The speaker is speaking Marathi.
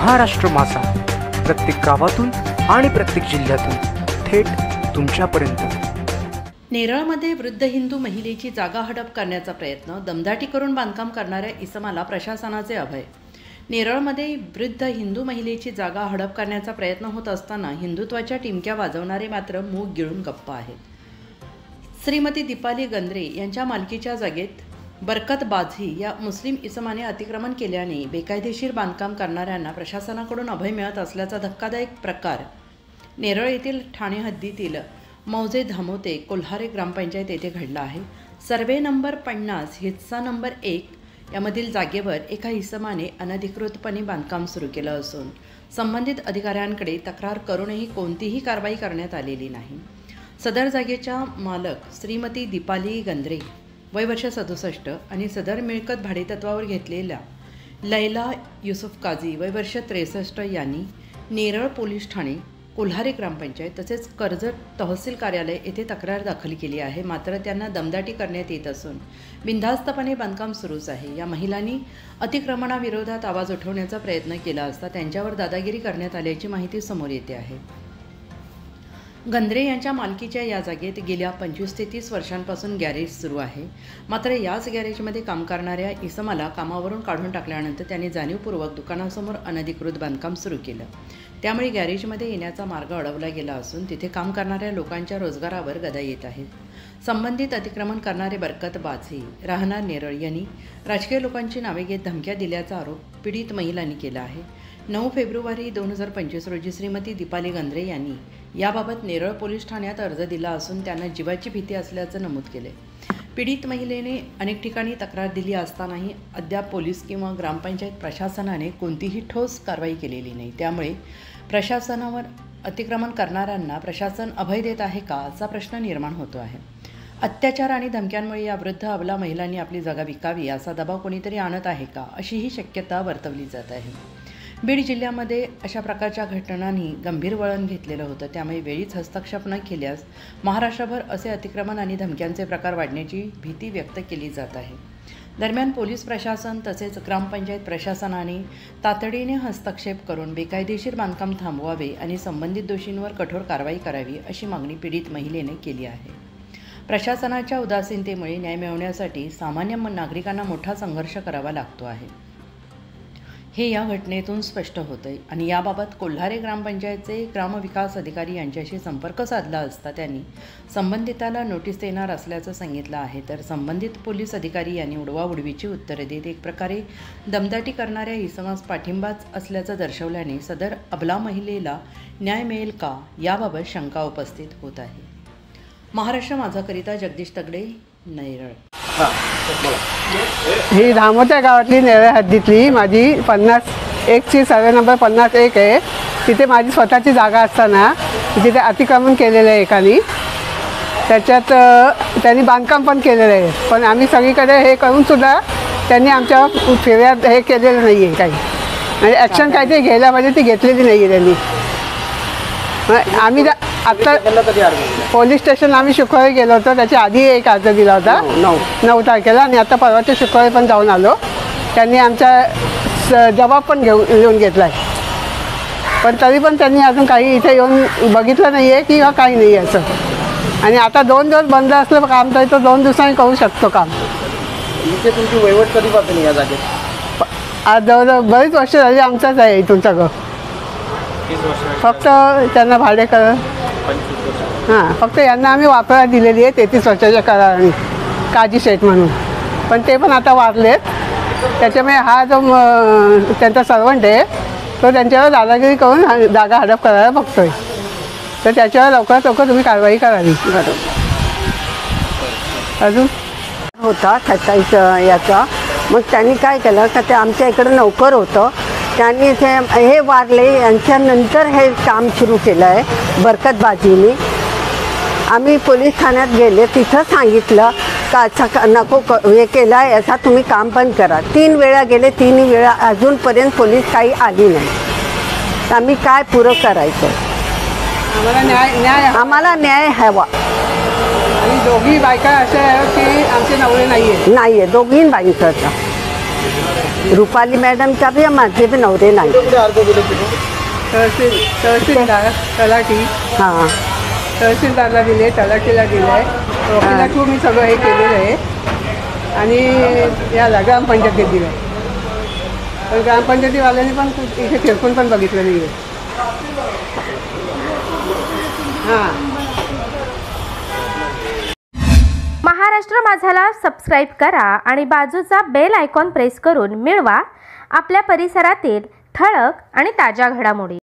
महाराष्ट्र माझा, प्रत्येक गावातून आणि प्रत्येक जिल्ह्यातून थेट तुमच्यापर्यंत। नेरळमध्ये वृद्ध हिंदू महिलेची जागा हडप करण्याचा प्रयत्न, दमदाटी करून बांधकाम करणाऱ्या इसमाला प्रशासनाचे अभय। नेरळमध्ये वृद्ध हिंदू महिलेची जागा हडप करण्याचा प्रयत्न होत असताना हिंदुत्वाच्या टिमक्या वाजवणारे मात्र मूग गिळून गप्प आहेत। श्रीमती दीपाली गंद्रे यांच्या मालकीच्या जागेत बरकत बाझी या मुस्लिम इसमाने अतिक्रमण केल्याने बेकायदेशीर बांधकाम करणाऱ्यांना प्रशासनाकडून अभय मिळत असल्याचा धक्कादायक प्रकार नेरळ येथील ठाणे हद्दीतील मौजे धामोते कोल्हारे ग्रामपंचायत येथे घडला आहे। सर्वे नंबर 50 हिस्सा नंबर 1 यामधील जागेवर एका इसमाने अनधिकृतपणे बांधकाम सुरू केलं असून संबंधित अधिकाऱ्यांकडे तक्रार करूनही कोणतीही कारवाई करण्यात आलेली नाही। सदर जागेच्या मालक श्रीमती दीपाली गंद्रे वय वर्ष 67 आणि सदर मिळकत भाडेतत्वावर घेतलेल्या लैला युसुफ काझी वय वर्ष 63 यांनी नेरळ पोलीस ठाणे कोल्हारे ग्रामपंचायत तसेच कर्जत तहसील कार्यालय येथे तक्रार दाखल केली आहे। मात्र त्यांना दमदाटी करण्यात येत असून बिनधास्तपणे बांधकाम सुरूच आहे। या महिलांनी अतिक्रमणाविरोधात आवाज उठवण्याचा प्रयत्न केला असता त्यांच्यावर दादागिरी करण्यात आल्याची माहिती समोर येते आहे। गंद्रे यांच्या मालकीच्या या जागेत गेल्या 25 ते 30 वर्षांपासून गॅरेज सुरू आहे। मात्र याच गॅरेजमध्ये काम करणाऱ्या इसमाला कामावरून काढून टाकल्यानंतर त्यांनी जाणीवपूर्वक दुकानासमोर अनधिकृत बांधकाम सुरू केलं। त्यामुळे गॅरेजमध्ये येण्याचा मार्ग अडवला गेला असून तिथे काम करणाऱ्या लोकांच्या रोजगारावर गदा येत आहेत। संबंधित अतिक्रमण करणारे बरकत बाझी राहणार नेरळ यांनी राजकीय लोकांची नावे घेत धमक्या दिल्याचा आरोप पीडित महिलांनी केला आहे। 9 फेब्रुवारी 2025 रोजी श्रीमती दीपाली गंद्रे यांनी याबाबत नेरळ पोलीस ठाण्यात अर्ज दिला असून त्यांना जीवाची भीती असल्याचं नमूद केले। पीडित महिलेने अनेक ठिकाणी तक्रार दिली असतानाही अद्याप पोलीस किंवा ग्रामपंचायत प्रशासनाने कोणतीही ठोस कारवाई केलेली नाही। त्यामुळे प्रशासनावर अतिक्रमण करणाऱ्यांना प्रशासन अभय देत आहे का असा प्रश्न निर्माण होतो आहे। अत्याचार आणि धमक्यांमुळे या वृद्ध अबला महिलांनी आपली जागा विकावी असा दबाव कोणीतरी आणत आहे का अशीही शक्यता वर्तवली जात आहे। बीड जिल्ह्यामध्ये अशा प्रकारच्या घटनांनी गंभीर वळण घेतलेलं होतं। त्यामुळे वेळीच हस्तक्षेप न केल्यास महाराष्ट्रभर असे अतिक्रमण आणि धमक्यांचे प्रकार वाढण्याची भीती व्यक्त केली जात आहे। दरम्यान पोलीस प्रशासन तसेच ग्रामपंचायत प्रशासनाने तातडीने हस्तक्षेप करून बेकायदेशीर बांधकाम थांबवावे आणि संबंधित दोषींवर कठोर कारवाई करावी अशी मागणी पीडित महिलेने केली आहे। प्रशासनाच्या उदासीनतेमुळे न्याय मिळवण्यासाठी सामान्य नागरिकांना मोठा संघर्ष करावा लागतो आहे, हे या घटनेतून स्पष्ट होतंय। आणि याबाबत कोल्हारे ग्रामपंचायतचे ग्रामविकास अधिकारी यांच्याशी संपर्क साधला असता त्यांनी संबंधिताला नोटीस देणार असल्याचं सांगितलं आहे। तर संबंधित पोलीस अधिकारी यांनी उडवाउडवीची उत्तरे देत एक प्रकारे दमदाटी करणाऱ्या इसमास पाठिंबाच असल्याचं दर्शवल्याने सदर अबला महिलेला न्याय मिळेल का याबाबत शंका उपस्थित होत आहे। महाराष्ट्र माझाकरिता जगदीश तगडे, नेरळ। ही धामोत्या गावातली नेरळ हद्दीतली माझी 51ची सर्वे नंबर 51 आहे। तिथे माझी स्वतःची जागा असताना तिथे अतिक्रमण केलेलं आहे एकाने। त्याच्यात त्यांनी बांधकाम पण केलेलं आहे, पण आम्ही सगळीकडे हे करूनसुद्धा त्यांनी आमच्या फिर्याद हे केलेलं नाही आहे काही, म्हणजे ॲक्शन काय ते घ्यायला पाहिजे ती घेतलेली नाही आहे त्यांनी। आम्ही आत्ता पोलीस स्टेशन आम्ही शुक्रवारी गेलो होतो, त्याच्या आधी एक अर्ज दिला होता 9 तारखेला आणि आता परवाच्या शुक्रवारी पण जाऊन आलो। त्यांनी आमचा जबाब पण लिहून घेतला आहे, पण तरी पण त्यांनी अजून काही इथे येऊन बघितलं नाही आहे किंवा काही नाही आहे असं। आणि आता 2 दिवस बंद असलं काम तरी तो 2 दिवसांनी करू शकतो काम। इथे तुमची वहिवाट कधीपासून या जागेत? आज जवळजवळ बरीच वर्ष झाली आमचाच आहे इथूनचा घर। फक्त त्यांना भाडे कर हां, फक्त यांना आम्ही वापरायला दिलेली आहे 33 वर्षाच्या कराराने काजी शेठ म्हणून, पण ते पण आता वारलेत। त्याच्यामुळे हा जो त्यांचा सर्वंट आहे तो त्यांच्यावर दादागिरी करून जागा हडप करायला बघतोय, तर त्याच्यावर लवकरात लवकर तुम्ही कारवाई करावी। अजून होता 27 याचा, मग त्यांनी काय केलं का ते आमच्या इकडं नौकर होतं, त्यांनी ते हे वारले यांच्यानंतर हे काम सुरू केलं आहे बरकत बाजीने। आम्ही पोलीस ठाण्यात गेले, तिथं सांगितलं का असं नको हे केलं आहे, असा तुम्ही काम पण करा। 3 वेळा गेले, 3 वेळा अजूनपर्यंत पोलीस काही आली नाही, तर आम्ही काय पुरं करायचं? आम्हाला न्याय हवा। आणि दोघी बायका अशा आहेत की आमचे नवरे नाही आहे, दोघी बाईंचा रुपाली मॅडमच्या बी माझे बी नवरे नाही. कुठे अर्ज दिले तुम्ही? तहसीलदार तलाठी हां तहसीलदारला दिले, तलाठीला दिलं आहे, वकिला थ्रू मी सगळं हे केलेलं आहे आणि याला ग्रामपंचायतीत दिलं आहे. पण ग्रामपंचायतीवाल्यांनी पण इथे फिरकून पण बघितलं नाही आहे. हां. महाराष्ट्र माझाला सबस्क्राईब करा आणि बाजूचा बेल आयकॉन प्रेस करून मिळवा आपल्या परिसरातील ठळक आणि ताज्या घडामोडी.